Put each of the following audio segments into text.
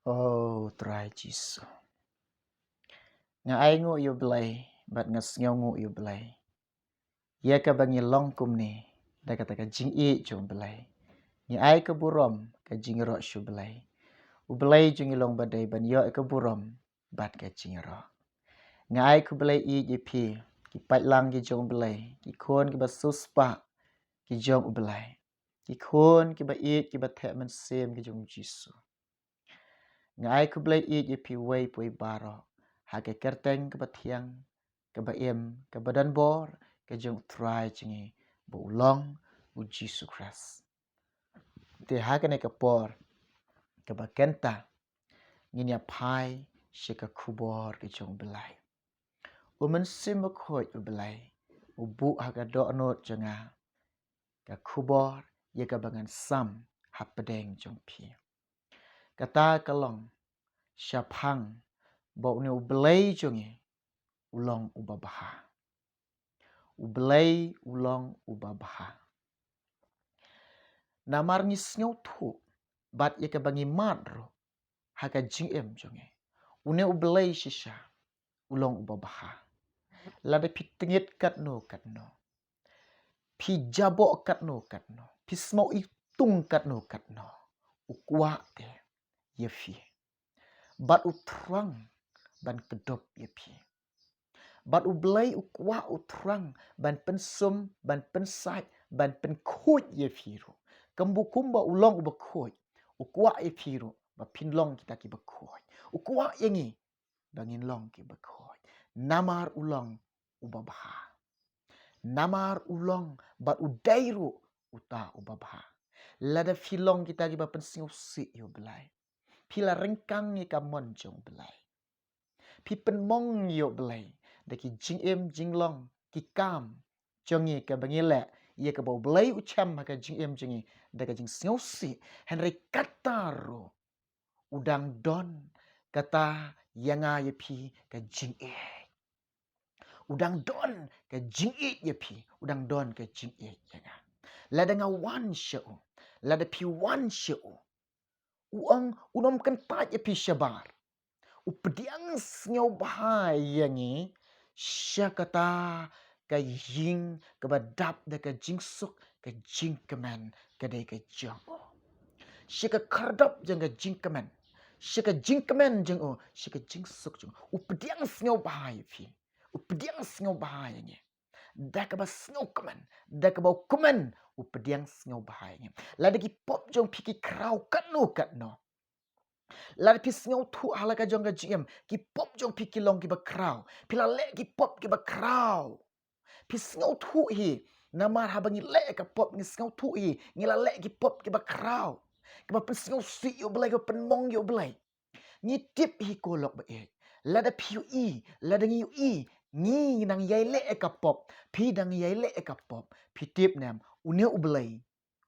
Oh, try Jesus. Nga ai ngu yu BLEI, but nga sngaw ngu yu BLEI. Ia ka bangi long kum ni, da kata ka jing i jong BLEI. Nga ai ka burom ka jing ro shu BLEI. U BLEI jong ilong badai ban yo ka burom, bat ka jing ro. Nga ai ku BLEI i ji pi, ki pat lang ki jong BLEI, ki khon ki ba suspa, ki jong u BLEI. Ki khon ki ba i ki ba the man sem ki jong Jesus. Nga ai ku BLEI i ji pi wei pui baro. Hake kerteng ke batiang, ke baim, ke badan bor, ke jong try jingi, bu ulong, u Jesus Christ. Te hake ne ke por, ke bakenta, nginya pai, shika kubor ke jong BLEI. Umen sim khoi u BLEI, u bu hake do not janga, ke kubor, ye ke bangan sam, hapedeng jong pi. Kata kalong, syapang, bau ni u BLEI jongi, ulong ubabaha. U BLEI ulong ubabaha. Namar ni snyaw thu, bat ye ka bangi madro, haka jing em jonge. Une u BLEI shisha, ulong ubabaha. Lada pi tengit kat no. Pi jabo kat no. Pi smau itung kat no. U kwa te, ye fi. Bat u trang, ban kedop ye pi. Bat u BLEI u kwa u trang, ban pensum, ban pensai, ban penkut ye firu. Kambukumba ulong ubakut. U kwa ye firu, ba pinlong kita ki bakut. U kwa yengi, bangin long ki bakut. Namar ulong ubabaha. Namar ulong bat udairu uta ubabaha. Lada filong kita ki ba pensingu si yo BLEI. Pila rengkang ni ka monjong BLEI. Pi penmong yo BLEI. Daki jing em jing long ki kam jongi ka bangile ye ka bau BLEI ucham ka jing em jongi daka jing sngosi henry kataro udang don kata yanga ye pi ka jing e udang don ka jing e ye pi udang don ka jing e yanga lada nga wan shu lada pi wan shu uang unom kan pa ye pi shabar upediang sngaw bahai yangi syakata ka jing ka badap da ka jing suk ka jing kemen ka dai ka jang syaka kardap jang ka jing kemen syaka jing kemen jang syaka jing suk jang upediang sngaw bahai fi upediang sngaw bahai yangi da ka ba sngaw kemen da ka ba kemen upediang sngaw bahai yangi la ki pop jang piki krau kat no Lari pi sngaw thu hala ka jong ka GM ki pop jong pi kilong ki ba kraw. Pila le ki pop ki ba kraw. Pi sngaw thu hi namar ha bangi le ka pop ni sngaw thu hi ngila le ki pop ki ba kraw. Ki ba pen sngaw si yo belai ka pen mong yo belai. Ni tip hi kolok ba e. Lada pi yu i, lada ngi yu i. Ni nang yai le ka pop, pi dang yai le ka pop. Pi tip nam une u belai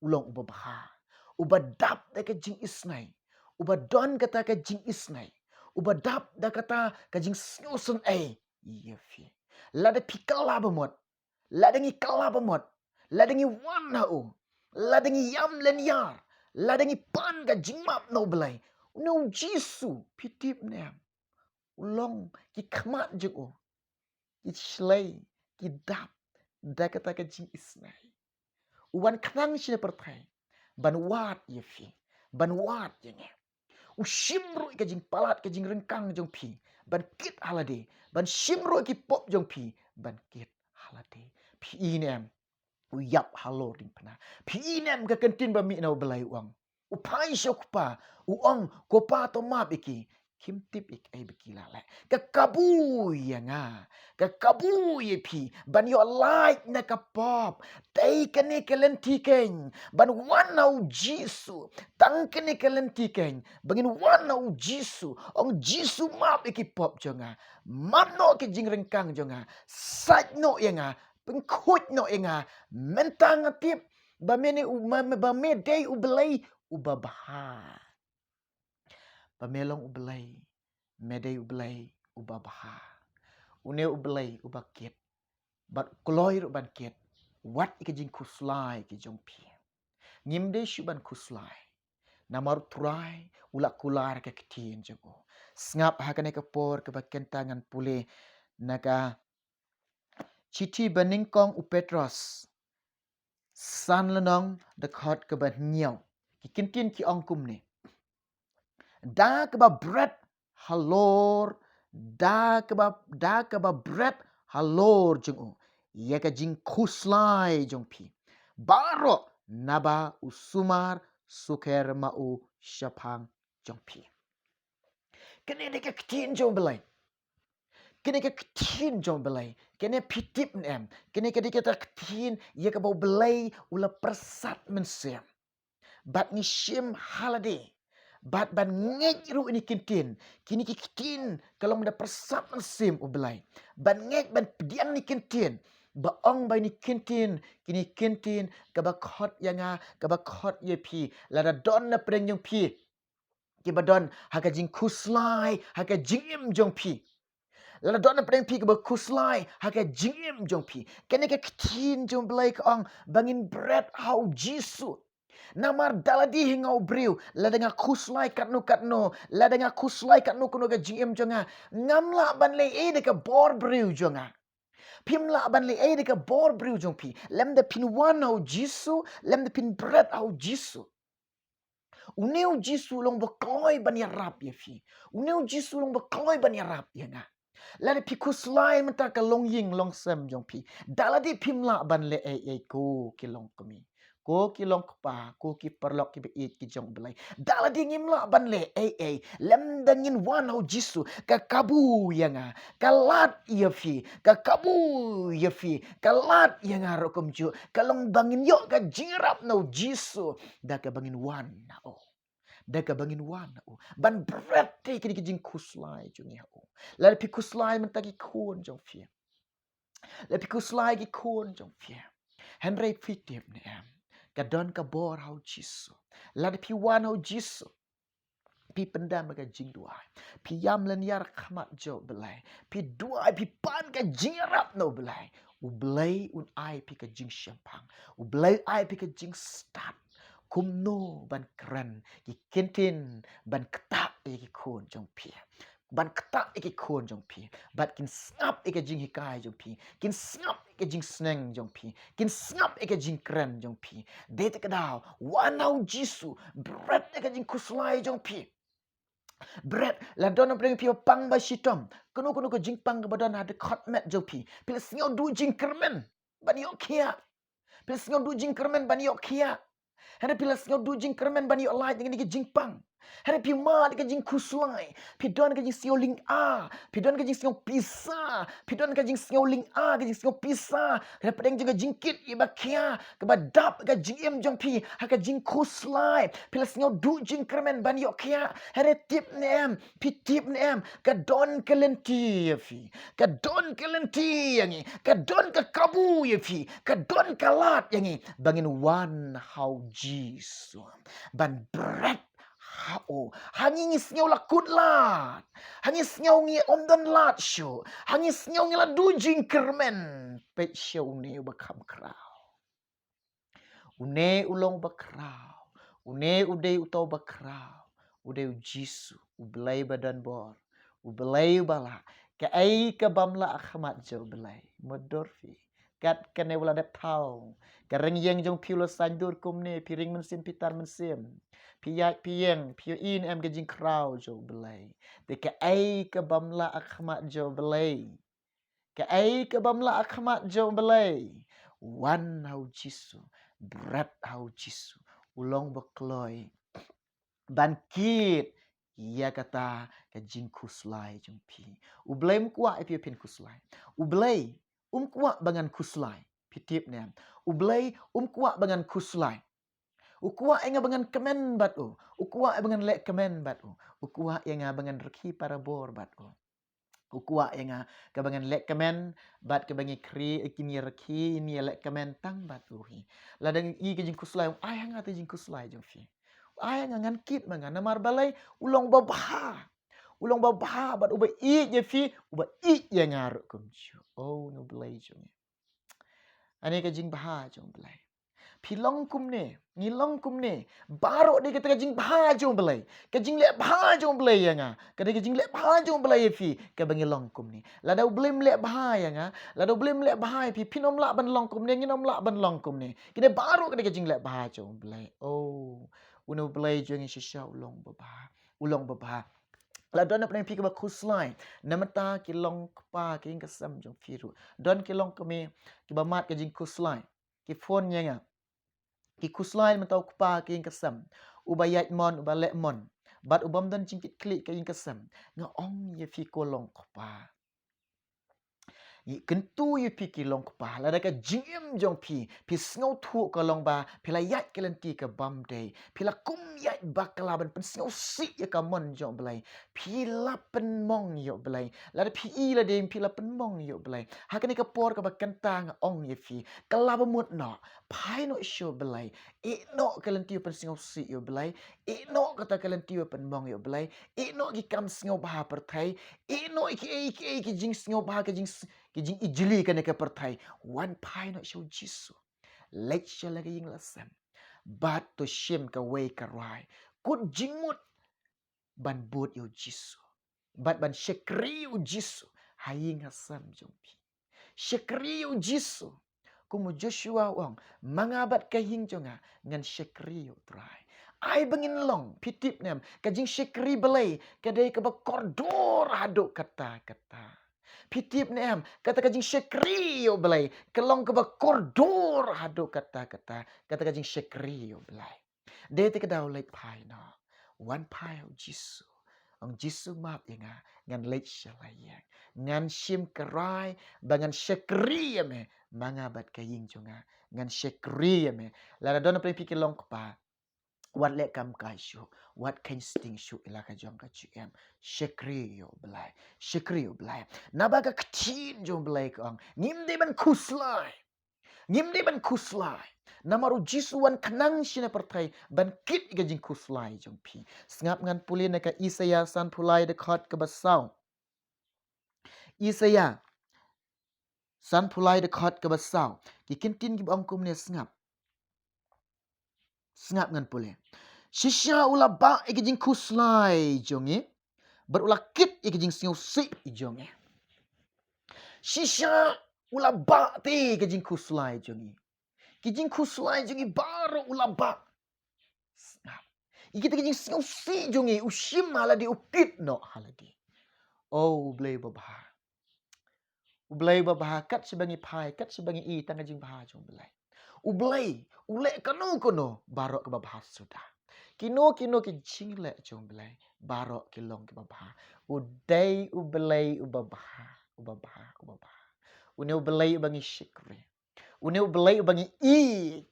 ulong ubabaha. Ubadap da ka jing isnai. Uba don kata ka jing isnai. Uba dap da kata ka jing snusun ai. Yefi. Lada pikala bamot. Lada ngi kala bamot. Lada ngi wana u. Lada ngi yam len yar. Lada ngi pan ka jing map no belai. No jisu pitip nem. Ulong ki khamat jeng u. Ki shlai. Ki dap. Da kata ka jing isnai. Uwan krang sila pertai. Ban wat yefi. Ban wat yengi. Ushimro ka jing palat ka jing rengkang jong pi ban kit halade ban shimro ki pop jong pi ban kit halade pi inem u yap halo ding pana pi inem ka kantin ba mi na belai uang u pai shok pa u ong ko pa to map iki kim tip ik ai bekila la ka kabu yanga ka kabu ye pi ban yo like na ka pop dai kane kelenti ken ban wanau jisu tang kane kelenti ken bangin wanau jisu ong jisu map iki pop jonga map no ke jing rengkang jonga sat no yanga pengkut no yanga mentang tip ba mene ba me dai u belai u babaha pamelong u belai medai u belai u babaha une u belai u bakit bat kloi ru ban kit wat ke jing kuslai ke jong pi ngimde shu ban kuslai Namar turai ulak kular ke ketin jengko. Sngap hakane kapor ke bagian tangan pulih naga citi beningkong u Petros. San lenong dekat ke nyau. Ki kentin ki ongkum ni. Da ke bread halor da ke bread halor jeng. Ia ke jing kuslai jong pi. Baro naba usumar suker mau syapang jong pi. Kene de ke ketin jong belai. Kene ke ketin jong belai. Kene pitip nem. Kene ke dikata ketin ia ke bau belai ula persat mensiam. Bat ni shim holiday. Bat ban ngej ru ini kintin. Kini ki ketin kalau menda persat mensim u belai. Ban ngej ban pedian ni kintin. Baong bai ni kintin. Kini kintin kabakot yanga kabakot ye pi. Lada don na preng jong pi. Kibadon haka jing kuslai haka jingim jong pi. Lala dona preng pi ke kuslai haka jingim jong pi. Kene ke ketin jong belai ke ong bangin bread hau jisu. Namar daladi hingau briu la denga kuslai katno la denga kuslai katno kuno ke jingim jonga ngamla ban le e de ke bor briu jonga. Pimla ban le e de ke bor briu jong pi. Lem de pin wan hau jisu, lem de pin bread hau jisu. Uneu jisu long bekloi ban ya rap ya fi. Uneu jisu long bekloi ban ya rap ya nga. Lada pi kuslai menta ka long ying long sem jong pi. Daladi pimla ban le ko ki long kami. Ko ki long kpa, ko ki perlok ki be ki jong belai. Daladi ngimla ban le lem dangin wan hau jisu ka kabu yanga. Kalat ya fi, ka kabu ya fi, kalat yanga rokom ju. Kalong bangin yo ka jirap no jisu da ka bangin wan na o. Daga bangin wana o. Ban berarti kini kijing kuslai jungi o. Lalu pi kuslai mentagi kun jong fia. Lalu pi kuslai ki kun jong fia. Henry fitip ni em. Kadon ka bor hau jisu. Lalu pi wan hau jisu. Pi pendam ka jing duai. Pi yam len yar khamat jo belai. Pi duai pi pan ka jirap no belai. U belai un ai pi ka jing syampang. U belai ai pi ka jing start. Kumno ban keren ki kentin ban ketak iki kun jong pi. Ban ketak iki kun jong pi. Bat kin snap iki jing hikai jong pi. Kin snap iki jing sneng jong pi. Kin snap iki jing keren jong pi. Dete kedau wanau jisu berat iki jing kuslai jong pi. Bread la dona bring pi pang ba shitom. Kuno ko jing pang ke badan ada kotmet jong pi. Pila singo du jing kermen ban yok kia. Pila singo du jing kermen ban yok kia. Hana pila singaw du jing kermen bani olai dengan jing pang. Hana pi ma dengan jing kuslai. Pi don ke jing singaw ling a. Pi don ke jing singaw pisa. Pi don ke jing singaw ling a ke jing singaw pisa. Hana pedeng jing jing kit iba kia. Ke badap ke jing im jong pi. Haka jing kuslai. Pila singaw du jing kermen bani yok kia. Hana tip ne em. Pi tip ne em. Ke don ke lenti ya fi. Ke don ke lenti yangi. Ke don ke kabu ya fi. Ke don ke lat yangi. Bangin wan hau jisu. Ban berat hao. Hangis ngaw lakut lat. Hangis ngaw ngi omdan lat syo. Hangis ngaw ngi la dujing kermen. Pet syo une bakam krau. Une ulong bakrau. Une uday utau bakrau. Uday jisu. Ubelai badan bor. Ubelai bala. Ka ai ka bamla akhmat jo belai. Modorfi. Kat kene wala dep tau. Kareng yang jong piulo sandur kumne piring mensim pitar mensim. Piyak piyeng piu in em gajing krau jo belai. De ka ai ka bamla akhmat jo belai. Ka ai ka bamla akhmat jo belai. Wan hau jisu. Berat hau jisu. Ulong bekloi. Bangkit. Ia kata kajing kuslai jong pi. Ublay mkuak ipi pin kuslai. Ublay kuak bangan kuslai. Pitip ni. Ublay kuak bangan kuslai. Ukuak yang bangan kemen bat o. Ukuak bangan lek kemen bat o. Ukuak yang bangan reki para bor bat o. Ukuak yang bangan lek kemen bat ke bangi kri kini reki ini lek kemen tang bat o. Ladang i ke jing kuslai ai hang ate jing kuslai jong fi. Ai ngan kit mangan namar balai ulong babha. Ulong babha bat uba i je fi uba i yang ngaruk kum. Oh no belai jong. Ani ke jing baha jong belai. Pilong kum ne, ngilong kum ne. Baru dia kata kajing bah jong belai. Kajing lek bah jong belai yang ah. Kada kajing lek bah jong belai fi ka bangilong kum ni. Lada belum lek bah yang ah. Lada belum lek bah fi pinom lak ban long kum ne nginom lak ban long kum ne. Kini baru kada kajing lek bah jong belai. Oh, uno belai jong shisha ulong babah. Ulong babah. La don pernah pi ke kuslai. Namata ki long kpa ki kasam jong firu. Don ki long kami ki bamat kajing kuslai. Ki phone yang ah. Ki kuslai mentau kpa ke kasam. Ubayat mon ubalek mon. Bat ubam dan cingkit klik ke kasam. Nga ong ye fi kolong kpa. Kentu ye pi ki long kpa. Lada ka jingim jong pi. Pi sngau tu ka long ba. Pila yat ke lenti ke bam day. Pila kum yat bakalaban. Pen sngau si ye ka mon jong belai. Pila pen mong yo belai. Lada pi i la dem pila pen mong yo belai. Hakani ka por ka bakanta nga ong ye fi. Kalaba mut no. Pai no show belai. No ka lenti pen sngau si yo belai. No kata ka lenti pen mong yo belai. No ki kam sngau bah pertai. No ki jing sngau bah ka jing ijili ka ka pertai. One pai no show jisu. Lek sha lagi ying lasam. Bat to shim ka way ka rai. Kut jingmut ban bot yo jisu. Bat ban shekri yo jisu. Haying hasam jompi. Shekri yo jisu. Kumu Joshua wong mangabat kahing jonga ngan shekri yo try. Ai bangin long pitip nem kajing shekri belai kadai ka bakordor haduk kata-kata. Pitip nem kata kajing shekri yo belai kelong ka bakordor haduk kata-kata kata kajing shekri yo belai. Dia te kadau lek pai no. One pai o Jisu. Ang Jisu map yang ngan lek shalayang. Ngan shim karai bangan shekri me mangabat kaying jonga ngan shekri me. Lada dona pre pikir long kpa. Wat lek kam kai shu. Wat kain sting shu ilaka jong ka em. Shekri yo belai. Shekri yo belai. Nabaga ktin jong belai kong. Ngimde ban kuslai. Ngimde ban kuslai. Namaru jisuan kanang sina pertai ban kit gajing kuslai jong pi. Sengap ngan pulin naka Isaya san pulai dekat ke basau. Isaya san pulai dekat ke basau. Kikintin gib angkum ne sengap. Sengap ngan pulin. Shisha ula ba ikijing kuslai jongi. Berula kit ikijing singaw si jongi. Shisha ula ba ti ikijing kuslai jongi. Kijing kuslai jongi baru ula ba. Ikita kijing singaw si jongi. Ushim haladi ukit no haladi. Oh BLEI babah. BLEI babah kat sebangi pai. Kat sebangi i tanga jing bahah jong BLEI. BLEI. Ulek kanu kono. Barok ke babah sudah. Kino ki jingle jong BLEI. Barok ki long ki babah. Udai BLEI babah. Une BLEI bangi shikri. Une BLEI bangi i.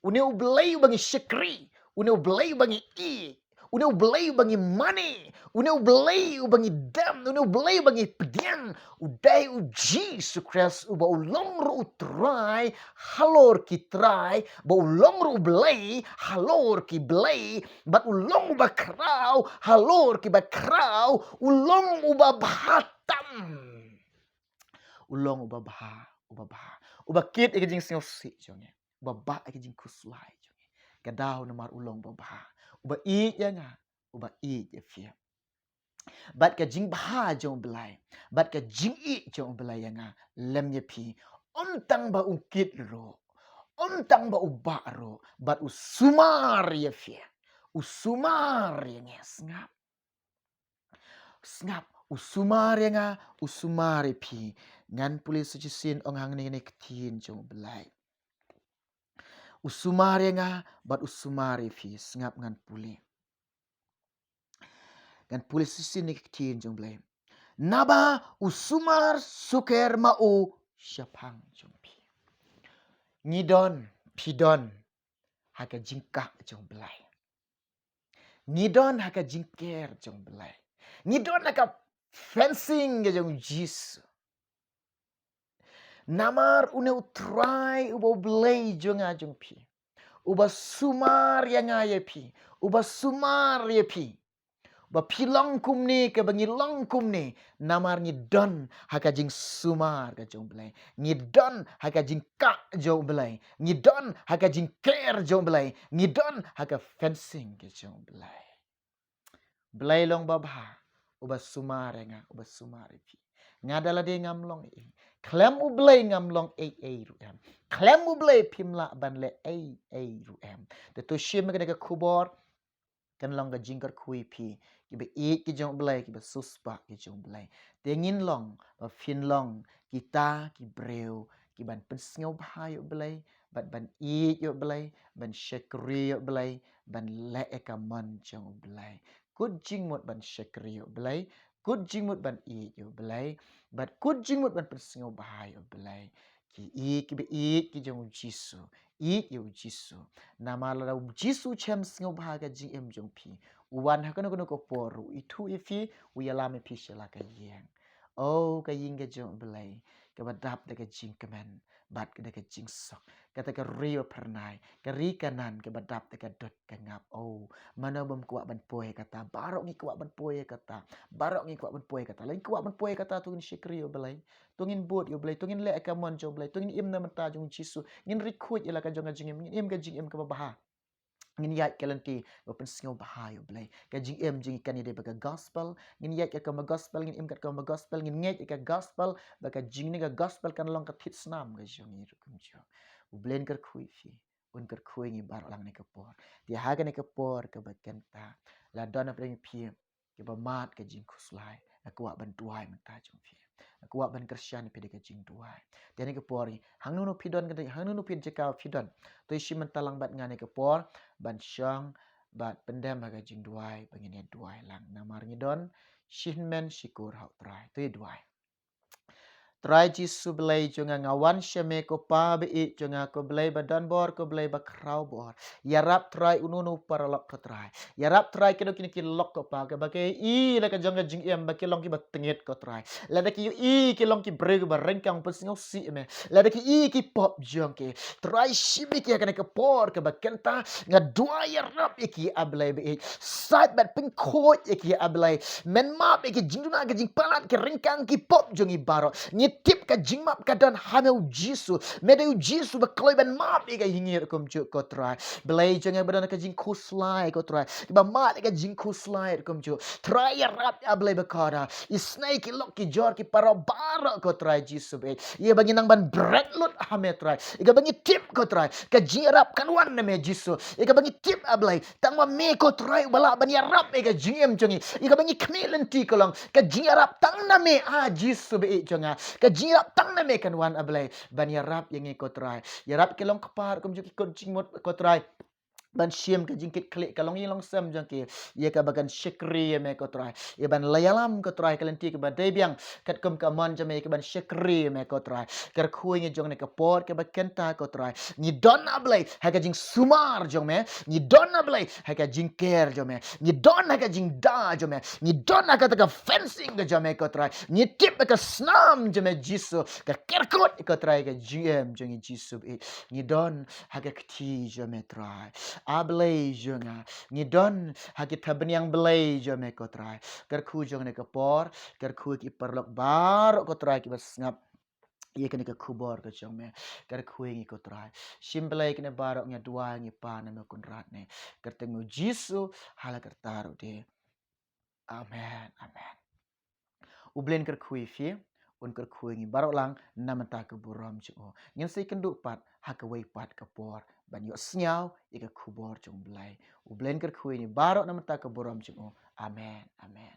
Une BLEI bangi shikri. Une BLEI bangi i. Une BLEI bangi money. Une BLEI bangi dam. Une BLEI bangi pedian. Udai Jesus Christ uba ulong ru utrai. Halor ki try. Ba ulong ru BLEI. Halor ki BLEI. Bat ulong uba krau. Halor ki ba krau. Ulong uba bahatam. Ulong uba baha. Uba kit ikijing singaw si jonge. Uba ba ikijing kuslai jonge. Kadau namar ulong uba baha. Uba i nga. Uba i ya fia. Bat ka jing baha jong BLEI. Bat ka jing i jong BLEI nga. Lem ye pi. Ontang ba ukit ro. Ontang ba uba ro. Bat usumar ya fia. Usumar ya nga. Sengap. Usumar ya nga. Usumar ya pi. Ngan pulis sujisin ong hang ni ketin jong BLEI. Usumar ya nga. Bat usumar ya pi. Sengap ngan puli. Ngan pulis sujisin ni ketin jong BLEI. Naba usumar suker mau syapang jong pi. Ngidon, pidon. Haka jingkak jong BLEI. Ngidon haka jingker jong BLEI. Ngidon haka fencing jong Jisu. Namar une utrai uba BLEI jong pi. Uba sumar yang ye pi. Uba sumar ye pi. ba pilong kum ni ke bangi long kum ni namar ni don haka jing sumar ka jong belai ni don haka jing ka jong belai ni don haka jing care jong belai ni don haka fencing ke jong belai belai long babha uba sumar nga uba sumar pi ngadala de ngam long e klem u belai ngam long e ru em klem u belai pimla ban le e ru em de to shim ka de kubor kan long ka jingkar kui pi ki be e ki jong belai ki be suspa ki jong belai tengin long ba fin long kita ki breu ki ban pensngau bhai yo belai ban e yo belai ban shekri yo belai ban le ka man jong belai kut jingmut ban shekri yo belai kut jingmut ban e yo belai bat kut jingmut ban pensngau bhai yo belai ki be e ki jong jisu e yo jisu nama la jisu chem sngau bhaga gm jong pi uwan ha kono ko poru itu ifi uyalame pi shela ka yeng oh ka ying ga jong belai ka badap de ka jing kemen bat ka de ka jing sok kata ka rio pernai ka ri kanan ka badap de ka dot ka ngap oh mana bom kuat ban poe kata barok ni kuat ban poe kata barok ni kuat ban poe kata lain kuat ban poe kata tu ni shikrio belai tungin bot yo belai tungin le ka mon jong belai tungin im na mata jong jisu ngin recruit ila ka jong jing im ka jing im ka baha ngin yat kalanti open snow bahayo blay ka jing em jing kan ide baga gospel ngin yat ka ma gospel ngin im ka ma gospel ngin nget ka gospel baga jing ni ka gospel kan long ka pit snam ga jong ni rukum jo u blen kar khui fi un kar khui ni bar lang ni ka por dia ha ni ka por ka bakenta la dona preng pi ke ba mat ka jing kuslai aku wa ban tuai man ta jong fi aku wa ban kristian pi de ka jing tuai dia ni ka por hang nu pidon ka hang nu pin jeka pidon to ishi man talang bat ngane ka por ban syang bat pendam aga jing duai bangine duai lang namar ngidon shinmen shikur hau trai tu duai trai jisu belai jonga ngawan sheme ko pa be i jonga ko belai badan bor ko belai ba krau bor yarap trai ununu paralok ko trai yarap trai kedo kini ki lok ko pa ke bake i la ka jonga jing em ba ki long ki ba tengit ko trai la da ki i ki long ki breg ba rengkang pesingau si me la da ki i ki pop jong ke trai shibi ki kana ke por ke ba kenta nga dua yarap iki ablai be i sat bat ping ko iki ablai men map iki jingduna ke jing palat ke rengkang ki pop jong i baro ni tip ka jingmap ka dan hameu jisu medeu jisu ba kloi ban map ika hingir kum ju ko try belai jangan badan ka jing kuslai ko try ba mat ka jing kuslai kum ju try ya rap ya belai ba kada I snake lock ki jor ki paro bara ko try jisu be ia bagi nang ban bread lut hame try ika bagi tip ko try ka jirap kan wan me jisu ika bagi tip ablai tang ma me ko try bala ban ya rap ika jingem jongi ika bagi kmelen ti kolong ka jirap tang na me jisu be jonga ka jirap tang na me kan wan ablay ban yarap yang ko try yarap kelong kapar kum juki kon chingmot ko try ban shim ka jingkit klik kalong yelong sam jangki ye ka bagan shikri me ko try ye ban layalam ko try kalenti ke badai biang kat kum ka mon jame ke ban shikri me ko try ker khui nge jong ne ka por ke bakenta ko try ni don ablay ha ka jing sumar jong me ni don ablay ha ka jing care jong me ni don ha ka jing da jong me ni don ha ka ta fencing jong me ko try ni tip ka snam jong me jisu ka kerkot ko try ka gm jong jisu ni don ha ka kti jong me try ablay jonga ni don hakit habniang blay jome ko try ker khu jong ne ko por ker khu ki perlok bar ko try ki bas ngap ye kene ka khubor ka jong me ker khu ngi ko try simblay kene barok nya dua ngi pa na me kun rat ne ker tengu jisu hala ker taru de amen amen ublen ker khu fi un ker khu ngi barok lang namata ke buram chu ngin sei kendu pat hakawai pat ka por ban yo snyau ika kubor jong blai u blen ker khu ni barok namata ke buram chu amen amen